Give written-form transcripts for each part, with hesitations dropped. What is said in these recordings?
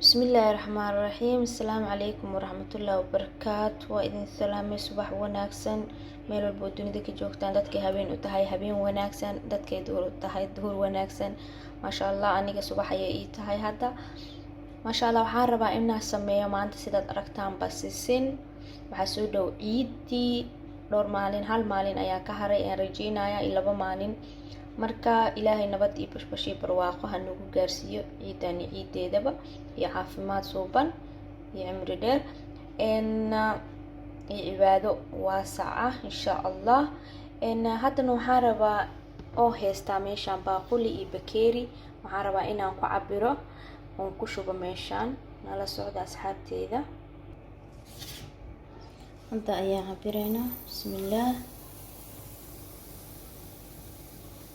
بسم الله الرحمن الرحيم. السلام عليكم ورحمة الله وبركاته. وإذن السلام صباح وناكسن meel walbo dunida ka joogtaan dadkay habeen u tahay habeen wanaagsan, dadkay duhur u tahay duhur wanaagsan. Masha Allah, aniga subax ayay ii tahay hadda. Masha Allah, waxaan rabaa inaan sameeyo maanta sidaad aragtaan basisin. Waxaa soo dhow ciidii, dhowr maalin, hal maalin ayaa ka haray aan rajeynayaa iyo 2 maalin. Marka ilaahay nabad iyo bashbashi barwaaqo ha nagu gaarsiiyo ciidani ciideedaba iyo caafimaad suuban iyo cimri dheer iyo cibaado waasac ah insha Allah. haddana waxaan rabaa oo heystaa meeshaan baaquli iyo bakeeri. waxaan rabaa inaan ku cabiro oon ku shubo meeshaan. nala socda asxaabteeda. hadda ayaan cabireynaa. bismillaah.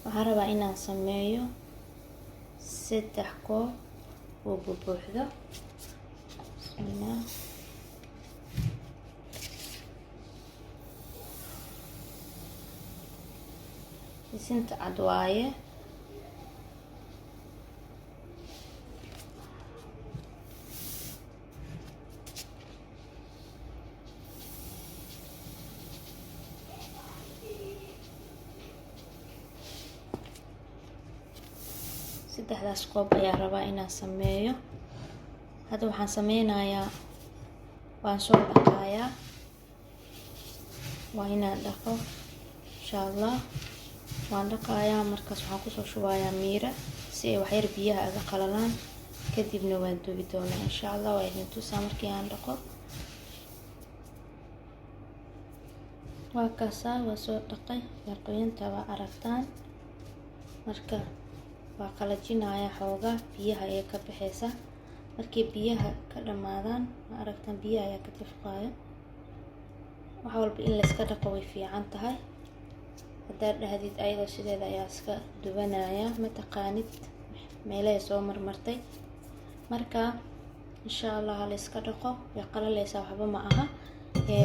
waxaan rabaa inaan sameeyo 3 koob oo buuxdo. bismillaah. sisinta cad waaye. saddexdaas koob ayaa rabaa inaan sameeyo. hadda waxaan sameynayaa, waan soo dhaqayaa. waa inaan dhaqo insha Allah. waan dhaqayaa, markaas waxaan kusoo shubayaa miira si ay waxyar biyaha aga qalalaan. kadibna waan dubi doonaa insha Allah. waa idin tusaa markii aan dhaqo. waa kaasaa, waa soo dhaqay. yarqooyinta waa aragtaan. marka waa qalajinayaa xoogaa, biyaha ayaa ka baxaysa. markii biyaha ka dhamaadaan, waa aragtaan biyaha ayaa ka tifqaaya. wax walba in la iska dhaqo way fiican tahay. haddaad dhahdid ayadoo sideeda ayaa iska dubanaya, ma taqaanid meelahay soo marmartay. marka insha Allah la iska dhaqo. way qalaleysaa, waxba ma aha.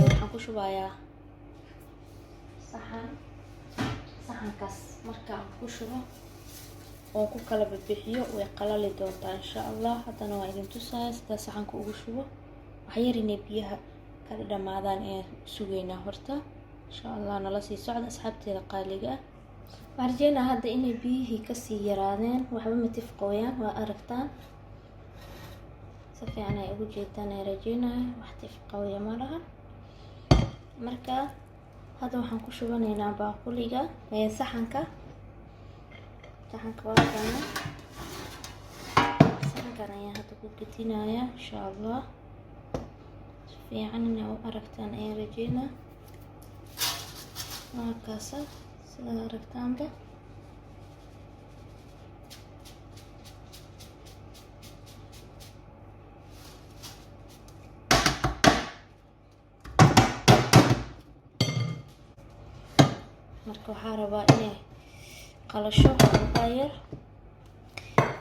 waxaan ku shubayaa saxankaas. markaan ku shubo oo ku kala bixiyo way qalali doontaa insha Allah. haddana waa idin tusayaa sida saxanka ugu shubo. waxyar inay biyaha kala dhamaadaan ee sugeynaa horta insha Allah. nala sii socda asxaabteeda qaaliga ah. waxaan rajeynaa hadda inay biyihii kasii yaraadeen, waxba ma tifqooyaan. waa aragtaan si fiican ay ugu jeedaan. ay rajeynaya wax tifqooya ma laha. marka hadda waxaan ku shubanaynaa baaquliga saxanka waa kana. saxankan ayaan hadda ku gedinayaa insha Allah. si fiican inay u aragtaan ayaan rajeynaa. waa kaasa sida aragtaanba. marka waxaa rabaa inay qalasho oo yar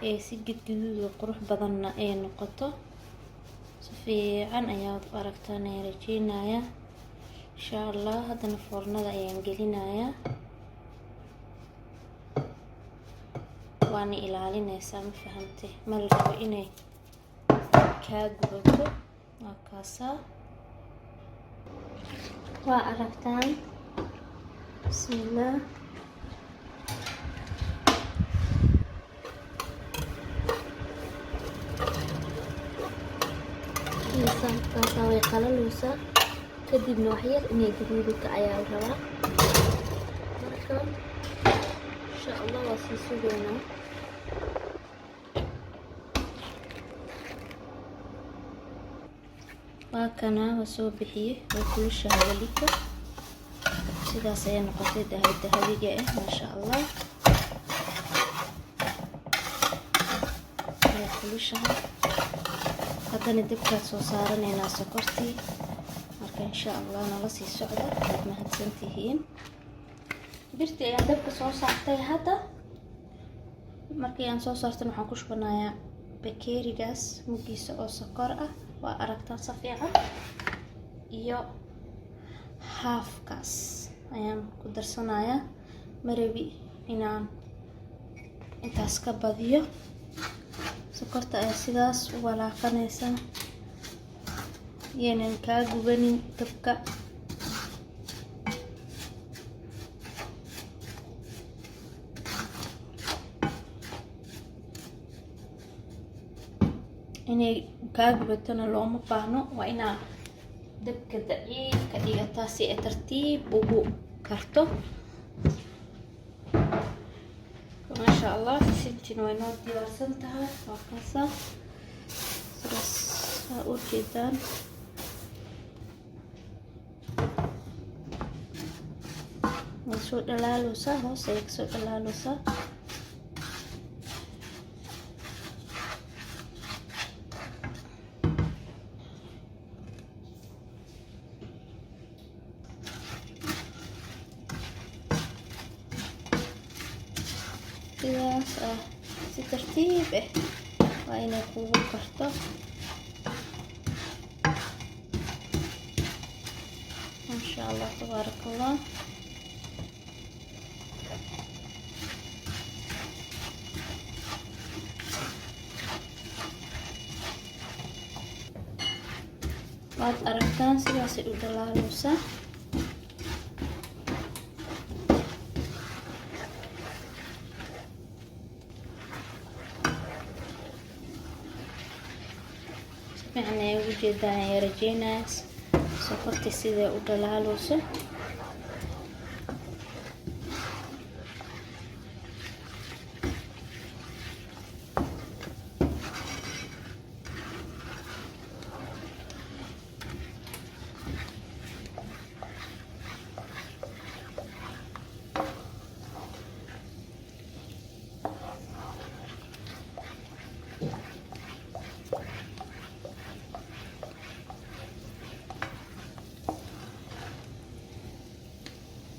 ee si gidguduud oo qurux badanna ay noqoto. si fiican ayaad u aragtaan ayaan rajeynayaa insha Allah. haddana foornada ayaan gelinayaa. waana ilaalinaysaa, ma fahamtay? ma la rabo inay kaa gubato. waa kaasaa, waa aragtaan. bismillaah. kaasaa way qalaleysaa. kadibna waxyar inay gaduudka ayaa la rabaa. marka insha Allah waa sii sugeynaa. waa kana, waa soo bixiyey. way kulushahay welika. sidaas ayay noqotay dahabiga ah. masha Allah. way kulushahay. haddana dibkaad soo saaraneynaa sokortii. marka insha Allah nala sii socda. waad mahadsantihiin. birtii ayaan dabka soo saartay hadda. markii aan soo saartan waxaan ku shubanayaa bakeerigaas mugiisa oo sokor ah. waa aragtaan si fiican. iyo haafkaas ayaan ku darsanayaa. marabi inaan intaas ka badiyo. sokorta ayaa sidaas u walaaqanaysaa yeenan kaa gubanin dabka. inay kaa gubatana looma baahno, waa inaa dabka daciif ka dhigataa si ay tartiib ugu karto. maasha allah sisintina way noo diyaarsan tahay. waa kaasa sidaas aa u jeedaan. way soo dhalaaloosaa, hoos ayay kasoo dhalaaloosaa. sidaas si tartiib waa inay kugu karto. maasha allah tabaaraka allah. waad aragtaan sidaasay u dhalaaloosaa. fiican ay ugu jeedaan ayaa rajeynaya sokorta siday u dhalaalooso.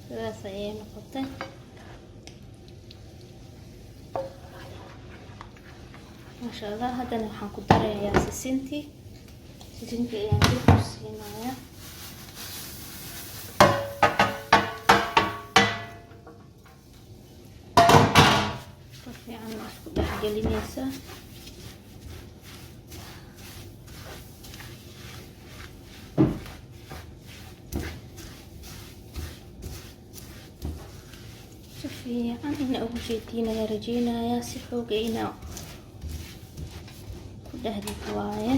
sidaas ayay noqotay. maasha allah. haddana waxaan ku darayaa sisintii ayaan dib u siinayaa. si fiican isku dhex gelinaysaa. fiican ina ugu jeediin ayaa rajeynayaa. si xooga ina ku dhexdid waaye.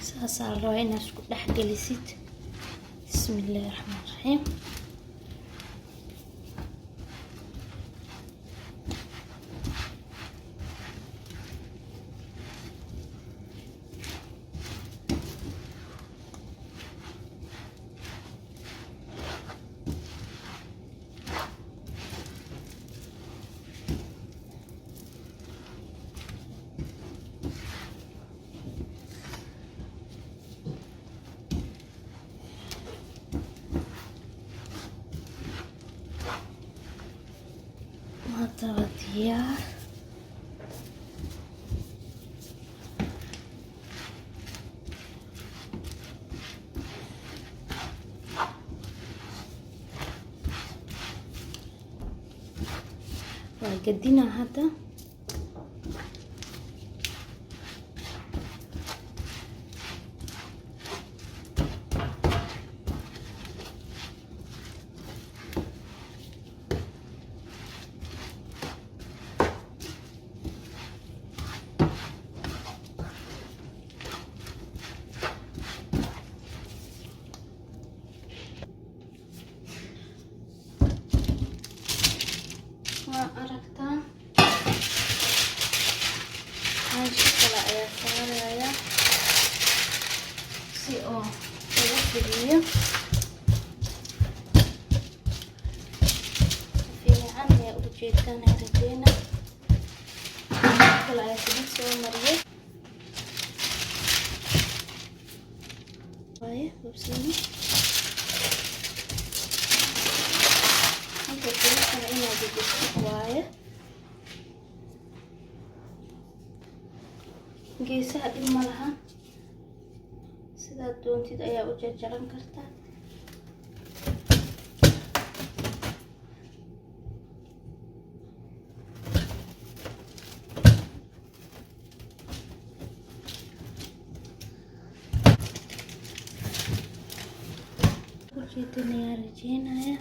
saasaa rabaa inaad isku dhex gelisid. bismillaahi raxmaani raxiim. hadaba diyaar. waa gadina hadda. aragtaan jeedtaan rajeena kala ay sidii soo mariyay waaye bubsini inta kale inaa dejiso waaye geesaha dhib ma laha sidaad doontid ayaa u jarjaran kartaa ujeedinaya rajeynaya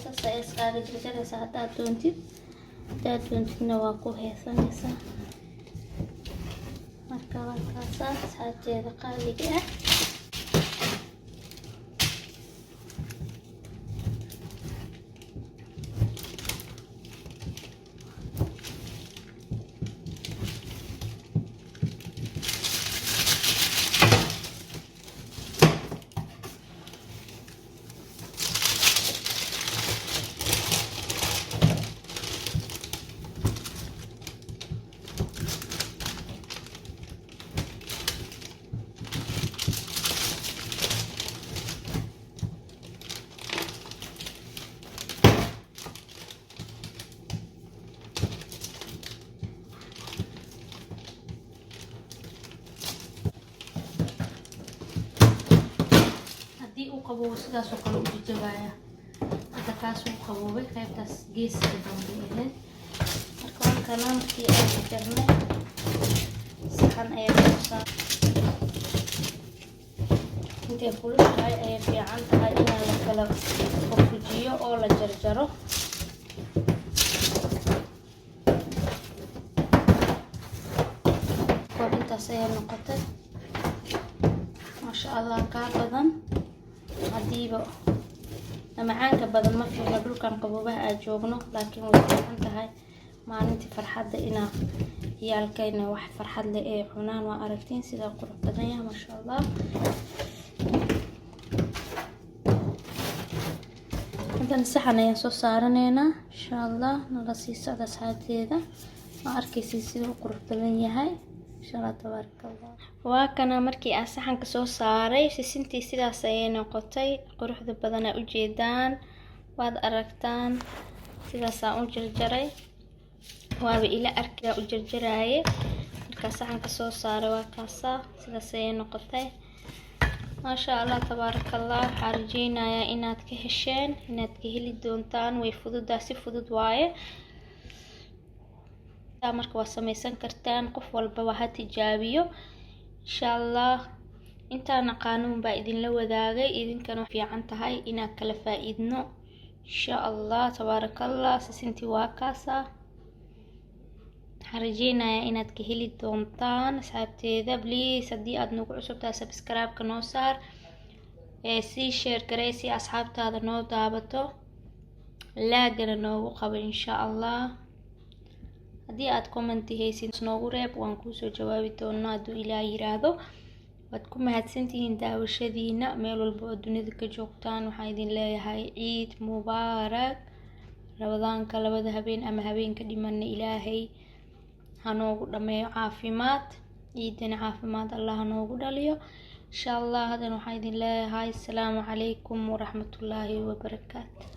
sasa iskaaga jarjaraysa haddaad doontidna waa ku heesanaysaa marka waa kaasaa asxaabteeda qaaliga ah qabow sidaas oo kale u jajabaya hada kaas uu qaboobay qaybtaas geeska dambe ahayd marka halkan markii aan jarnay saxan ayaa ku saar intee kulushahay ay fiican tahay in la kala fujiyo oo la jarjaro intaas ayaa noqotay masha Allah ka badan hadiiba macaanka badan ma fiicna dhulkan qaboobaha aan joogno laakiin way fiican tahay maalintii farxadda ina ciyaalkayna wax farxad leh ee cunaan waa aragtiin sida qurux badan yahay masha Allah hadan saxan ayaan soo saaraneynaa insha Allah nala sii socda saacadteeda ma arkaysi sida qurux badan yahay insha Allah tabarakallah waa kana markii aan saxanka soo saaray sisintii sidaas ayay noqotay quruxda badan ay u jeedaan waad aragtaan sidaas aan u jarjaray waaba ila arkaa u jarjaraaye marka saxanka soo saaray waa kaasa sidaas ayay noqotay ma sha Allah tabarakallah xarjeenaya inaad ka hesheen inaad ka heli doontaan way fududaa si fudud waaye marka waa samaysan kartaan qof walba waa tijaabiyo insha Allah intaan qaanuun baa idin la wadaagay idinkana fiican tahay inaad kala faa'iidno insha Allah tabarakallah sisintii waa kaasa xarjeenaya inaad ka heli doontaan asxaabteeda please haddii aad nagu cusubtahay subscribe ka noo saar si share garee si asxaabtaada noo daabato laagana noogu qabo insha Allah haddii aad comment haysid noogu reeb waan ku soo jawaabi doonaa hadduu Ilaahay yiraahdo waad ku mahadsantihiin daawashadiina meel walba oo dunida ka joogtaan waxaan idin leeyahay ciid mubaarak rabadaanka labada habeen ama habeenka dhimanna Ilaahay hanoogu dhameeyo caafimaad ciidana caafimaad Allah hanoogu dhaliyo insha Allah hadan waxaan idin leeyahay assalaamu calaykum waraxmatullaahi wabarakaatuh